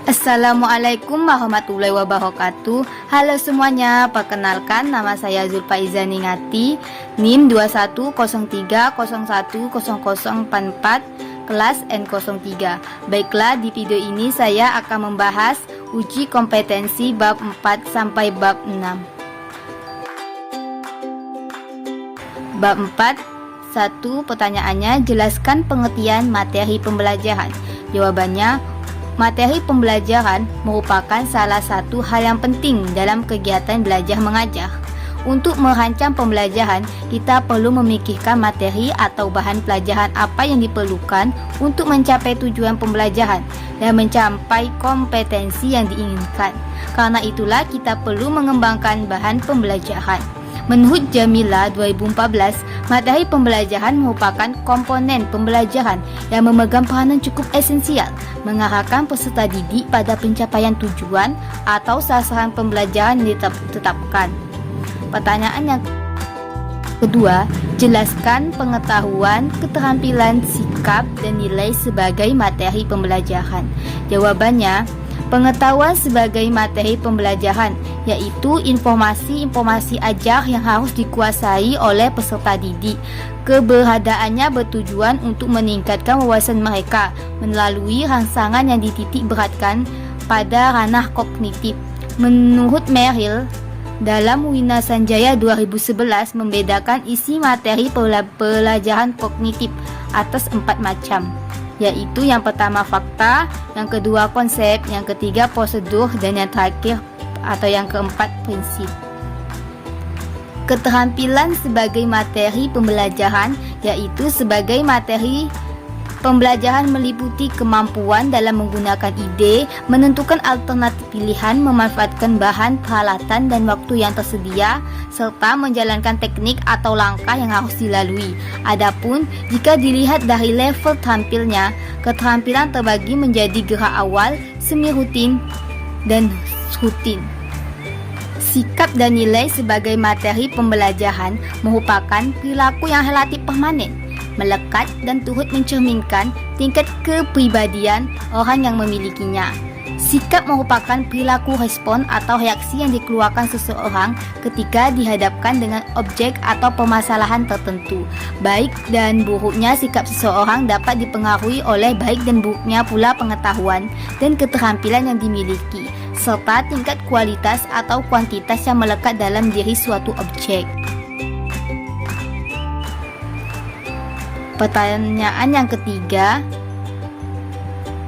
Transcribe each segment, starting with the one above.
Assalamualaikum warahmatullahi wabarakatuh. Halo semuanya, perkenalkan nama saya Zulfaiza Ningati, NIM 2103010044, kelas N03. Baiklah, di video ini saya akan membahas uji kompetensi bab 4 sampai bab 6. Bab 4, 1. Pertanyaannya, jelaskan pengertian materi pembelajaran. Jawabannya, materi pembelajaran merupakan salah satu hal yang penting dalam kegiatan belajar mengajar. Untuk merancang pembelajaran, kita perlu memikirkan materi atau bahan pelajaran apa yang diperlukan untuk mencapai tujuan pembelajaran dan mencapai kompetensi yang diinginkan. Karena itulah kita perlu mengembangkan bahan pembelajaran. Menurut Jamila 2014, materi pembelajaran merupakan komponen pembelajaran yang memegang peranan cukup esensial mengarahkan peserta didik pada pencapaian tujuan atau sasaran pembelajaran yang ditetapkan. Pertanyaan yang kedua, jelaskan pengetahuan, keterampilan, sikap, dan nilai sebagai materi pembelajaran. Jawabannya, pengetahuan sebagai materi pembelajaran yaitu informasi ajar yang harus dikuasai oleh peserta didik. Keberadaannya bertujuan untuk meningkatkan wawasan mereka melalui rangsangan yang dititik beratkan pada ranah kognitif. Menurut Merrill, dalam Wina Sanjaya 2011 membedakan isi materi pelajaran kognitif atas 4 macam, yaitu yang pertama fakta, yang kedua konsep, yang ketiga prosedur, dan yang terakhir atau yang keempat prinsip. Keterampilan sebagai materi pembelajaran yaitu sebagai materi pembelajaran meliputi kemampuan dalam menggunakan ide, menentukan alternatif pilihan, memanfaatkan bahan, peralatan, dan waktu yang tersedia, serta menjalankan teknik atau langkah yang harus dilalui. Adapun jika dilihat dari level tampilnya, keterampilan terbagi menjadi gerak awal, semi rutin, dan rutin. Sikap dan nilai sebagai materi pembelajaran merupakan perilaku yang relatif permanen, melekat dan turut mencerminkan tingkat kepribadian orang yang memilikinya. Sikap merupakan perilaku respon atau reaksi yang dikeluarkan seseorang ketika dihadapkan dengan objek atau permasalahan tertentu. Baik dan buruknya sikap seseorang dapat dipengaruhi oleh baik dan buruknya pula pengetahuan dan keterampilan yang dimiliki, serta tingkat kualitas atau kuantitas yang melekat dalam diri suatu objek. Pertanyaan yang ketiga,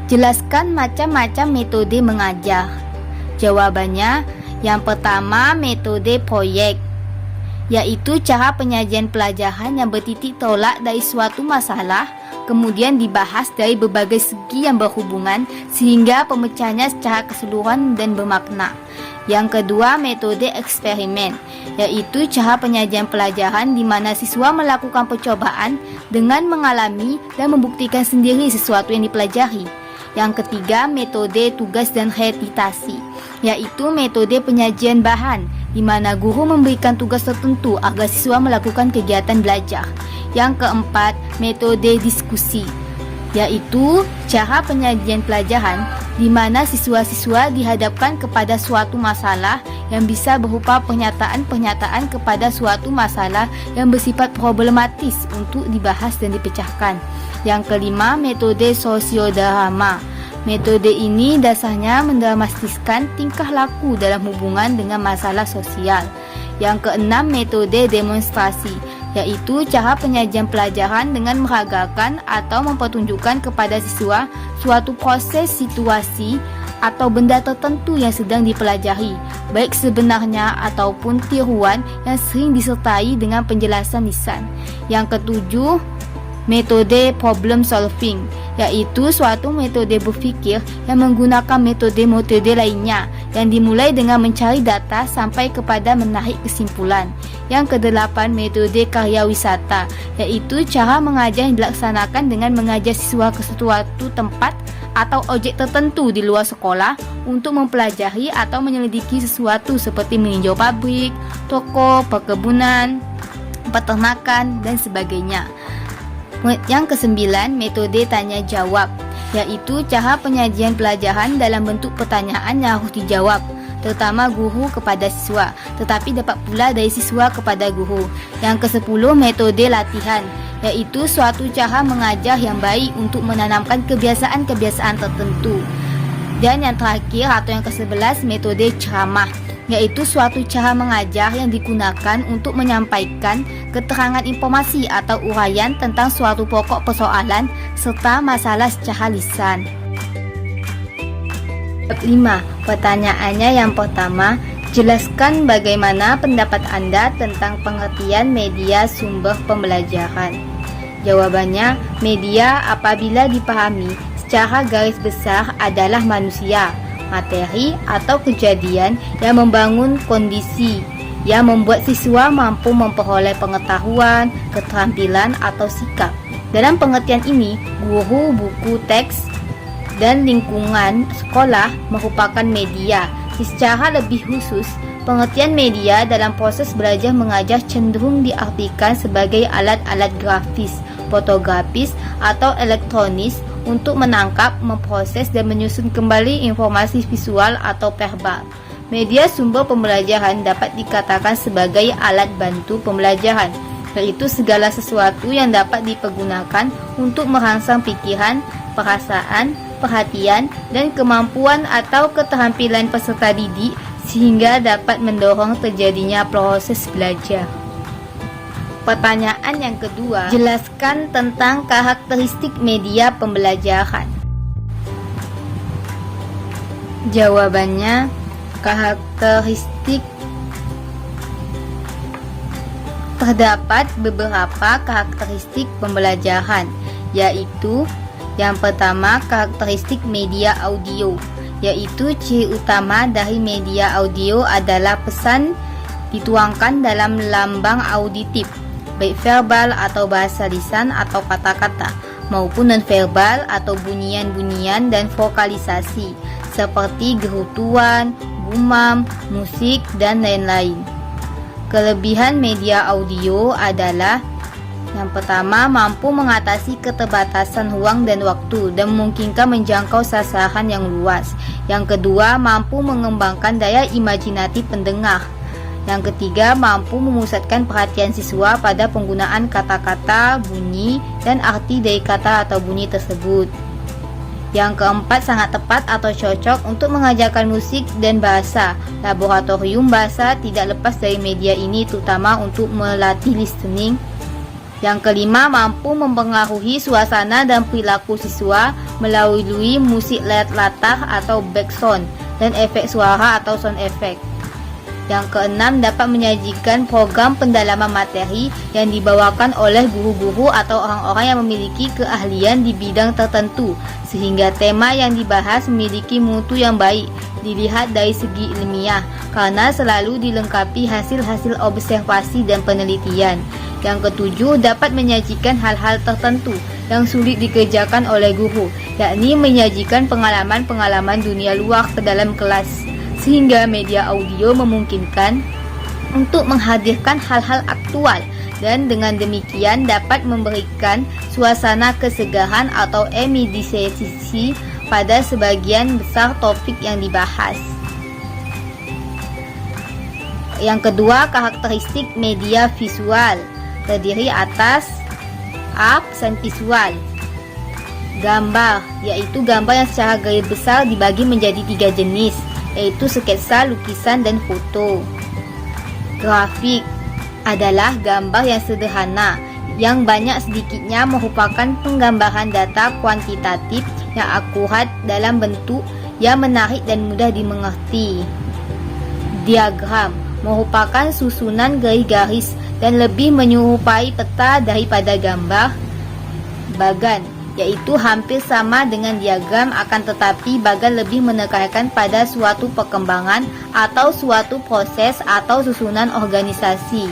jelaskan macam-macam metode mengajar. Jawabannya, yang pertama metode proyek, yaitu cara penyajian pelajaran yang bertitik tolak dari suatu masalah, kemudian dibahas dari berbagai segi yang berhubungan sehingga pemecahannya secara keseluruhan dan bermakna. Yang kedua, metode eksperimen, yaitu cara penyajian pelajaran di mana siswa melakukan percobaan dengan mengalami dan membuktikan sendiri sesuatu yang dipelajari. Yang ketiga, metode tugas dan realitasi, yaitu metode penyajian bahan di mana guru memberikan tugas tertentu agar siswa melakukan kegiatan belajar. Yang keempat, metode diskusi, yaitu cara penyajian pelajaran di mana siswa-siswa dihadapkan kepada suatu masalah yang bisa berupa pernyataan-pernyataan kepada suatu masalah yang bersifat problematis untuk dibahas dan dipecahkan. Yang kelima, metode sosiodrama. Metode ini dasarnya mendramatiskan tingkah laku dalam hubungan dengan masalah sosial. Yang keenam, metode demonstrasi, yaitu cara penyajian pelajaran dengan meragakan atau mempertunjukkan kepada siswa suatu proses, situasi, atau benda tertentu yang sedang dipelajari, baik sebenarnya ataupun tiruan yang sering disertai dengan penjelasan lisan. Yang ketujuh, metode problem solving, yaitu suatu metode berfikir yang menggunakan metode-metode lainnya yang dimulai dengan mencari data sampai kepada menarik kesimpulan. Yang kedelapan, metode karya wisata, yaitu cara mengajar yang dilaksanakan dengan mengajar siswa ke suatu tempat atau objek tertentu di luar sekolah untuk mempelajari atau menyelidiki sesuatu seperti meninjau pabrik, toko, perkebunan, peternakan, dan sebagainya. Yang kesembilan, metode tanya jawab, yaitu cara penyajian pelajaran dalam bentuk pertanyaan yang harus dijawab, terutama guru kepada siswa, tetapi dapat pula dari siswa kepada guru. Yang ke-10, metode latihan, yaitu suatu cara mengajar yang baik untuk menanamkan kebiasaan-kebiasaan tertentu. Dan yang terakhir atau yang ke-11, metode ceramah, yaitu suatu cara mengajar yang digunakan untuk menyampaikan keterangan informasi atau uraian tentang suatu pokok persoalan serta masalah secara lisan. 5. Pertanyaannya yang pertama, jelaskan bagaimana pendapat Anda tentang pengertian media sumber pembelajaran. Jawabannya, media apabila dipahami secara garis besar adalah manusia, materi atau kejadian yang membangun kondisi yang membuat siswa mampu memperoleh pengetahuan, keterampilan atau sikap. Dalam pengertian ini, guru, buku, teks, dan lingkungan sekolah merupakan media. Secara lebih khusus, pengertian media dalam proses belajar mengajar cenderung diartikan sebagai alat-alat grafis, fotografis, atau elektronis untuk menangkap, memproses, dan menyusun kembali informasi visual atau verbal. Media sumber pembelajaran dapat dikatakan sebagai alat bantu pembelajaran, yaitu segala sesuatu yang dapat dipergunakan untuk merangsang pikiran, perasaan, perhatian, dan kemampuan atau keterampilan peserta didik sehingga dapat mendorong terjadinya proses belajar. Pertanyaan yang kedua, jelaskan tentang karakteristik media pembelajaran. Jawabannya, terdapat beberapa karakteristik pembelajaran, yaitu yang pertama, karakteristik media audio, yaitu ciri utama dari media audio adalah pesan dituangkan dalam lambang auditif, baik verbal atau bahasa lisan atau kata-kata, maupun non-verbal atau bunyian-bunyian dan vokalisasi, seperti gerutuan, gumam, musik, dan lain-lain. Kelebihan media audio adalah yang pertama, mampu mengatasi keterbatasan ruang dan waktu dan memungkinkan menjangkau sasaran yang luas. Yang kedua, mampu mengembangkan daya imajinatif pendengar. Yang ketiga, mampu memusatkan perhatian siswa pada penggunaan kata-kata, bunyi, dan arti dari kata atau bunyi tersebut. Yang keempat, sangat tepat atau cocok untuk mengajarkan musik dan bahasa. Laboratorium bahasa tidak lepas dari media ini, terutama untuk melatih listening. Yang kelima, mampu mempengaruhi suasana dan perilaku siswa melalui musik latar atau background dan efek suara atau sound effect. Yang keenam, dapat menyajikan program pendalaman materi yang dibawakan oleh guru-guru atau orang-orang yang memiliki keahlian di bidang tertentu, sehingga tema yang dibahas memiliki mutu yang baik dilihat dari segi ilmiah, karena selalu dilengkapi hasil-hasil observasi dan penelitian. Yang ketujuh, dapat menyajikan hal-hal tertentu yang sulit dikerjakan oleh guru, yakni menyajikan pengalaman-pengalaman dunia luar ke dalam kelas, sehingga media audio memungkinkan untuk menghadirkan hal-hal aktual dan dengan demikian dapat memberikan suasana kesegaran atau immediacy pada sebagian besar topik yang dibahas. Yang kedua, karakteristik media visual terdiri atas A. Pesan visual, gambar, yaitu gambar yang secara garis besar dibagi menjadi 3 jenis, yaitu sketsa, lukisan, dan foto. Grafik adalah gambar yang sederhana, yang banyak sedikitnya merupakan penggambaran data kuantitatif yang akurat dalam bentuk yang menarik dan mudah dimengerti. Diagram merupakan susunan garis-garis dan lebih menyerupai peta daripada gambar. Bagan, yaitu hampir sama dengan diagram, akan tetapi bagan lebih menekankan pada suatu perkembangan atau suatu proses atau susunan organisasi.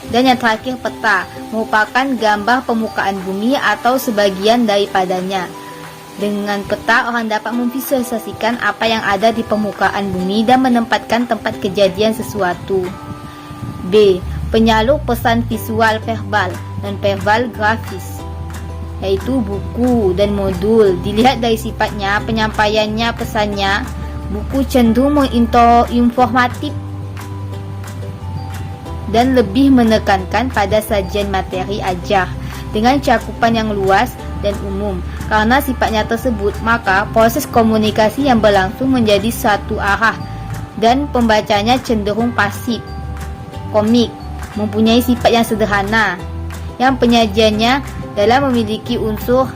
Dan yang terakhir, peta merupakan gambar permukaan bumi atau sebagian daripadanya. Dengan peta, orang dapat memvisualisasikan apa yang ada di permukaan bumi dan menempatkan tempat kejadian sesuatu. B. Penyalur pesan visual verbal dan verbal grafis. yaitu buku dan modul. Dilihat dari sifatnya, penyampaiannya, pesannya, buku cenderung informatif dan lebih menekankan pada sajian materi ajar dengan cakupan yang luas dan umum. Karena sifatnya tersebut, maka proses komunikasi yang berlangsung menjadi satu arah dan pembacanya cenderung pasif. Komik mempunyai sifat yang sederhana, yang penyajiannya dalam memiliki unsur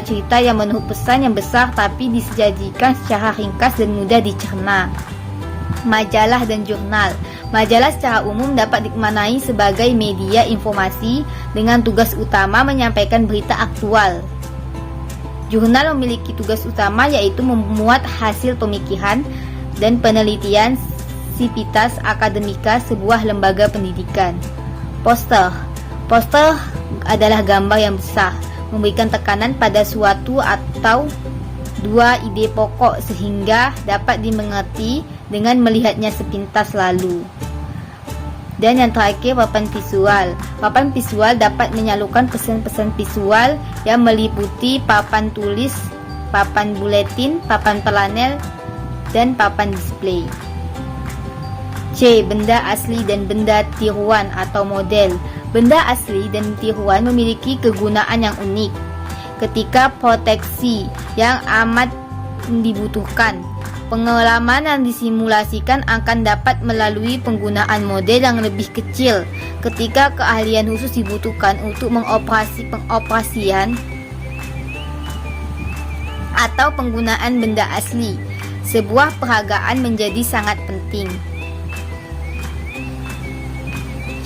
cerita yang menurut pesan yang besar tapi disajikan secara ringkas dan mudah dicerna. Majalah dan jurnal. Majalah secara umum dapat dimaknai sebagai media informasi dengan tugas utama menyampaikan berita aktual. Jurnal memiliki tugas utama yaitu memuat hasil pemikiran dan penelitian sivitas akademika sebuah lembaga pendidikan. Poster. Poster adalah gambar yang besar, memberikan tekanan pada suatu atau dua ide pokok sehingga dapat dimengerti dengan melihatnya sepintas lalu. Dan yang terakhir, papan visual. Papan visual dapat menyalurkan pesan-pesan visual yang meliputi papan tulis, papan buletin, papan panel, dan papan display. C. Benda asli dan benda tiruan atau model. Benda asli dan tiruan memiliki kegunaan yang unik. Ketika proteksi yang amat dibutuhkan, pengalaman yang disimulasikan akan dapat melalui penggunaan model yang lebih kecil. Ketika keahlian khusus dibutuhkan untuk pengoperasian atau penggunaan benda asli, sebuah peragaan menjadi sangat penting.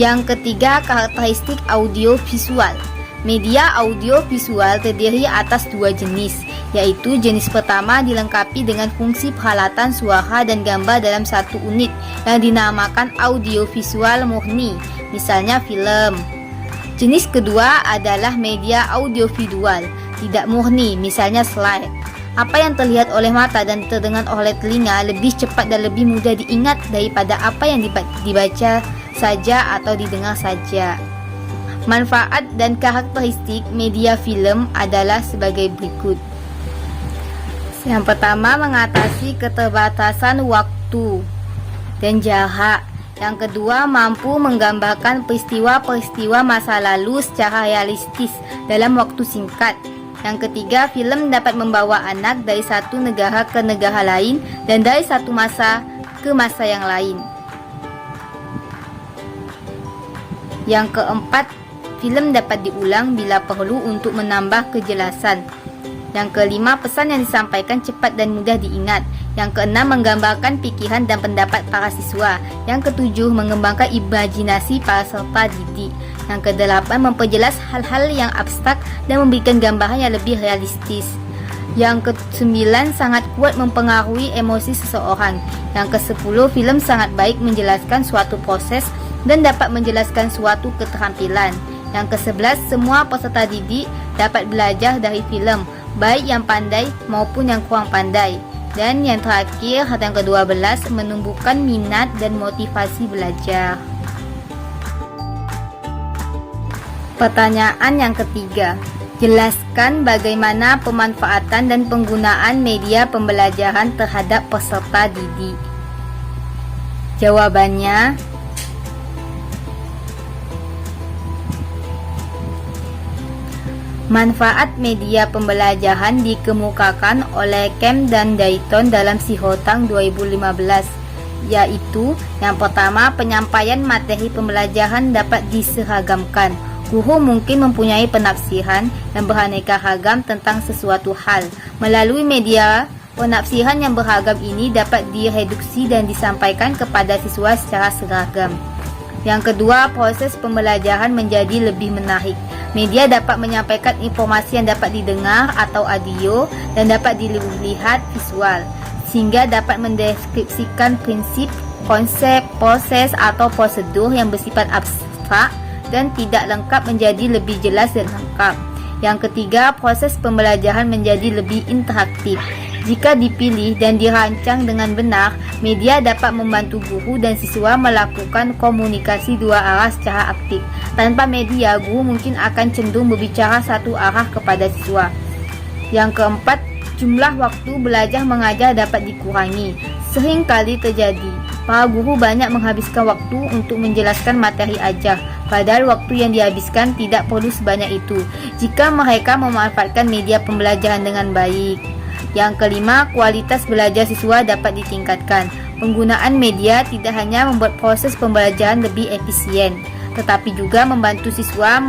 Yang ketiga, karakteristik audiovisual. Media audiovisual terdiri atas dua jenis, yaitu jenis pertama dilengkapi dengan fungsi peralatan suara dan gambar dalam satu unit yang dinamakan audiovisual murni, misalnya film. Jenis kedua adalah media audiovisual tidak murni, misalnya slide. Apa yang terlihat oleh mata dan terdengar oleh telinga lebih cepat dan lebih mudah diingat daripada apa yang dibaca saja atau didengar saja. Manfaat dan karakteristik media film adalah sebagai berikut. Yang pertama, mengatasi keterbatasan waktu dan jarak. Yang kedua, mampu menggambarkan peristiwa-peristiwa masa lalu secara realistis dalam waktu singkat. Yang ketiga, film dapat membawa anak dari satu negara ke negara lain dan dari satu masa ke masa yang lain. Yang keempat, film dapat diulang bila perlu untuk menambah kejelasan. Yang kelima, pesan yang disampaikan cepat dan mudah diingat. Yang keenam, menggambarkan pikiran dan pendapat para siswa. Yang ketujuh, mengembangkan imajinasi para peserta didik. Yang kedelapan, memperjelas hal-hal yang abstrak dan memberikan gambaran yang lebih realistis. Yang kesembilan, sangat kuat mempengaruhi emosi seseorang. Yang kesepuluh, film sangat baik menjelaskan suatu proses dan dapat menjelaskan suatu keterampilan. Yang ke-11, semua peserta didik dapat belajar dari film, baik yang pandai maupun yang kurang pandai. Dan yang terakhir, yang ke-12, menumbuhkan minat dan motivasi belajar. Pertanyaan yang ketiga, jelaskan bagaimana pemanfaatan dan penggunaan media pembelajaran terhadap peserta didik. Jawabannya, manfaat media pembelajaran dikemukakan oleh Kemp dan Dayton dalam Sihotang 2015, yaitu yang pertama, penyampaian materi pembelajaran dapat diseragamkan. Guru mungkin mempunyai penafsiran yang beraneka ragam tentang sesuatu hal. Melalui media, penafsiran yang beragam ini dapat direduksi dan disampaikan kepada siswa secara seragam. Yang kedua, proses pembelajaran menjadi lebih menarik. Media dapat menyampaikan informasi yang dapat didengar atau audio dan dapat dilihat visual, sehingga dapat mendeskripsikan prinsip, konsep, proses atau prosedur yang bersifat abstrak dan tidak lengkap menjadi lebih jelas dan lengkap. Yang ketiga, proses pembelajaran menjadi lebih interaktif. Jika dipilih dan dirancang dengan benar, media dapat membantu guru dan siswa melakukan komunikasi dua arah secara aktif. Tanpa media, guru mungkin akan cenderung berbicara satu arah kepada siswa. Yang keempat, jumlah waktu belajar mengajar dapat dikurangi. Sering kali terjadi, para guru banyak menghabiskan waktu untuk menjelaskan materi ajar, padahal waktu yang dihabiskan tidak perlu sebanyak itu jika mereka memanfaatkan media pembelajaran dengan baik. Yang kelima, kualitas belajar siswa dapat ditingkatkan. Penggunaan media tidak hanya membuat proses pembelajaran lebih efisien, tetapi juga membantu siswa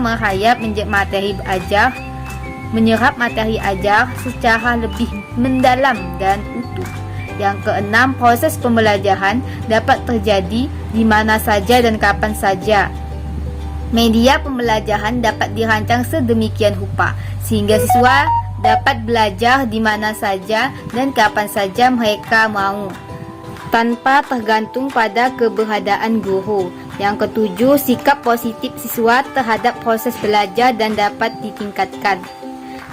menyerap materi ajar secara lebih mendalam dan utuh. Yang keenam, proses pembelajaran dapat terjadi di mana saja dan kapan saja. Media pembelajaran dapat dirancang sedemikian rupa sehingga siswa dapat belajar di mana saja dan kapan saja mereka mau, tanpa tergantung pada keberadaan guru. Yang ketujuh, sikap positif siswa terhadap proses belajar dan dapat ditingkatkan.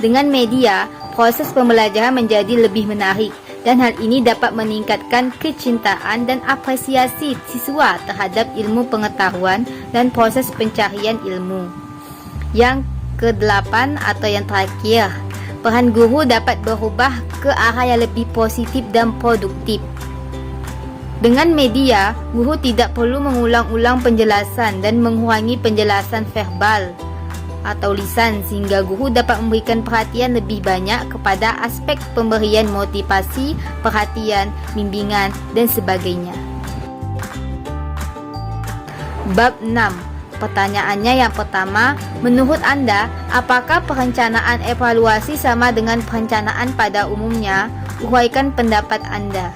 Dengan media, proses pembelajaran menjadi lebih menarik, dan hal ini dapat meningkatkan kecintaan dan apresiasi siswa terhadap ilmu pengetahuan dan proses pencarian ilmu. Yang kedelapan atau yang terakhir, peran guru dapat berubah ke arah yang lebih positif dan produktif. Dengan media, guru tidak perlu mengulang-ulang penjelasan dan mengurangi penjelasan verbal atau lisan, sehingga guru dapat memberikan perhatian lebih banyak kepada aspek pemberian motivasi, perhatian, bimbingan, dan sebagainya. Bab 6. Pertanyaannya yang pertama, menurut Anda, apakah perencanaan evaluasi sama dengan perencanaan pada umumnya? Uraikan pendapat Anda.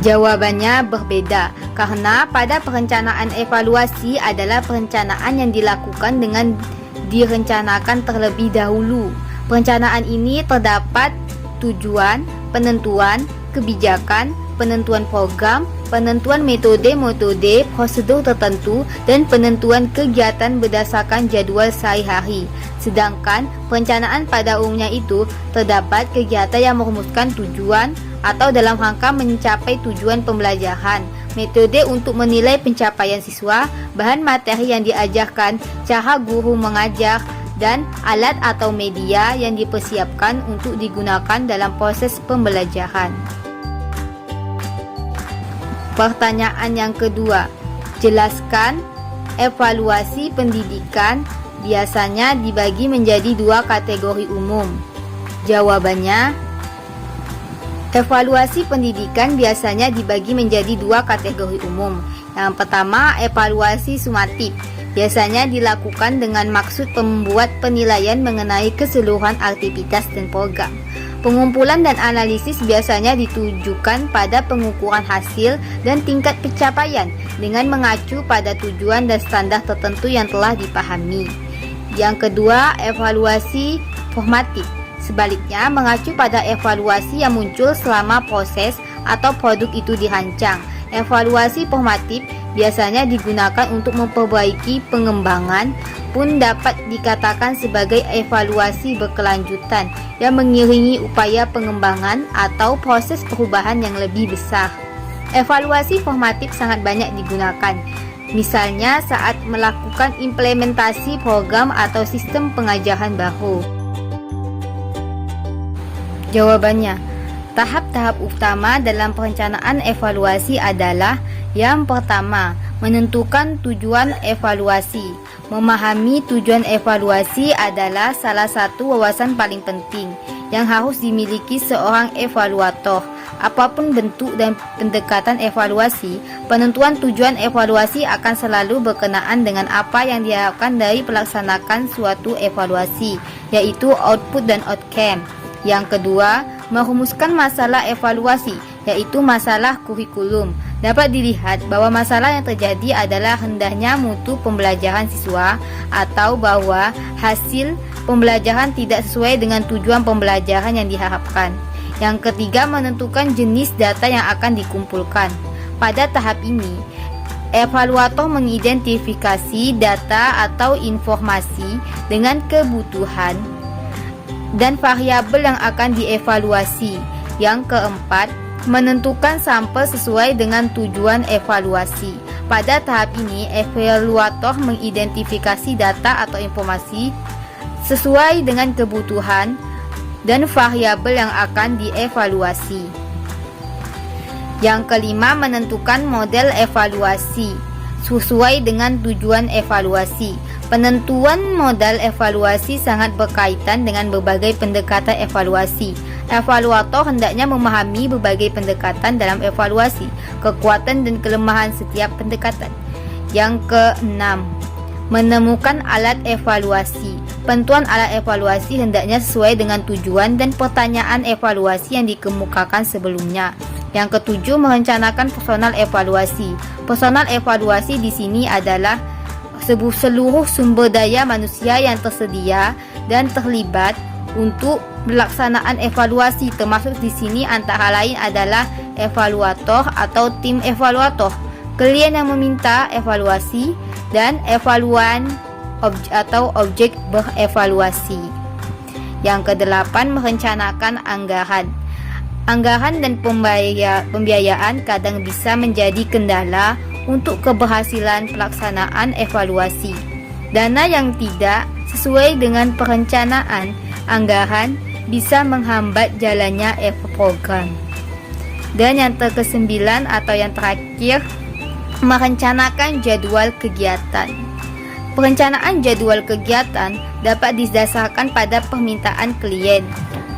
Jawabannya berbeda, karena pada perencanaan evaluasi adalah perencanaan yang dilakukan dengan direncanakan terlebih dahulu. Perencanaan ini terdapat tujuan, penentuan kebijakan, penentuan program, penentuan metode, prosedur tertentu, dan penentuan kegiatan berdasarkan jadual sehari-hari. Sedangkan perencanaan pada umumnya itu terdapat kegiatan yang merumuskan tujuan atau dalam rangka mencapai tujuan pembelajaran, metode untuk menilai pencapaian siswa, bahan materi yang diajarkan, cara guru mengajar, dan alat atau media yang dipersiapkan untuk digunakan dalam proses pembelajaran. Pertanyaan yang kedua, jelaskan evaluasi pendidikan biasanya dibagi menjadi dua kategori umum. Jawabannya, evaluasi pendidikan biasanya dibagi menjadi dua kategori umum. Yang pertama, evaluasi sumatif. Biasanya dilakukan dengan maksud membuat penilaian mengenai keseluruhan aktivitas dan program. Pengumpulan dan analisis biasanya ditujukan pada pengukuran hasil dan tingkat pencapaian dengan mengacu pada tujuan dan standar tertentu yang telah dipahami. Yang kedua, evaluasi formatif. Sebaliknya, mengacu pada evaluasi yang muncul selama proses atau produk itu dirancang. Evaluasi formatif biasanya digunakan untuk memperbaiki pengembangan, pun dapat dikatakan sebagai evaluasi berkelanjutan yang mengiringi upaya pengembangan atau proses perubahan yang lebih besar. Evaluasi formatif sangat banyak digunakan, misalnya saat melakukan implementasi program atau sistem pengajaran baru. Jawabannya, tahap-tahap utama dalam perencanaan evaluasi adalah: yang pertama, menentukan tujuan evaluasi. Memahami tujuan evaluasi adalah salah satu wawasan paling penting yang harus dimiliki seorang evaluator. Apapun bentuk dan pendekatan evaluasi, penentuan tujuan evaluasi akan selalu berkenaan dengan apa yang diharapkan dari pelaksanaan suatu evaluasi, yaitu output dan outcome. Yang kedua, merumuskan masalah evaluasi, yaitu masalah kurikulum. Dapat dilihat bahwa masalah yang terjadi adalah rendahnya mutu pembelajaran siswa atau bahwa hasil pembelajaran tidak sesuai dengan tujuan pembelajaran yang diharapkan. Yang ketiga, menentukan jenis data yang akan dikumpulkan. Pada tahap ini, evaluator mengidentifikasi data atau informasi dengan kebutuhan dan variabel yang akan dievaluasi. Yang keempat, menentukan sampel sesuai dengan tujuan evaluasi. Pada tahap ini, evaluator mengidentifikasi data atau informasi sesuai dengan kebutuhan dan variabel yang akan dievaluasi. Yang kelima, menentukan model evaluasi sesuai dengan tujuan evaluasi. Penentuan modal evaluasi sangat berkaitan dengan berbagai pendekatan evaluasi. Evaluator hendaknya memahami berbagai pendekatan dalam evaluasi, kekuatan dan kelemahan setiap pendekatan. Yang keenam, menemukan alat evaluasi. Penentuan alat evaluasi hendaknya sesuai dengan tujuan dan pertanyaan evaluasi yang dikemukakan sebelumnya. Yang ketujuh, merencanakan personal evaluasi. Personal evaluasi di sini adalah seluruh sumber daya manusia yang tersedia dan terlibat untuk pelaksanaan evaluasi, termasuk di sini antara lain adalah evaluator atau tim evaluator, klien yang meminta evaluasi, dan evaluan atau objek berevaluasi. Yang kedelapan, merencanakan anggaran. Anggaran dan pembiayaan kadang bisa menjadi kendala untuk keberhasilan pelaksanaan evaluasi. Dana yang tidak sesuai dengan perencanaan anggaran bisa menghambat jalannya program. Dan yang kesembilan atau yang terakhir, merencanakan jadwal kegiatan. Perencanaan jadwal kegiatan dapat didasarkan pada permintaan klien,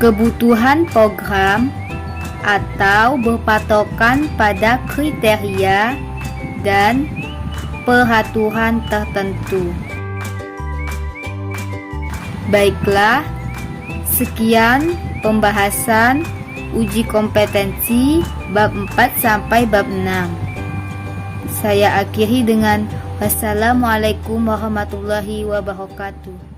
kebutuhan program, atau berpatokan pada kriteria dan peraturan tertentu. Baiklah, sekian pembahasan uji kompetensi bab 4 sampai bab 6. Saya akhiri dengan wassalamualaikum warahmatullahi wabarakatuh.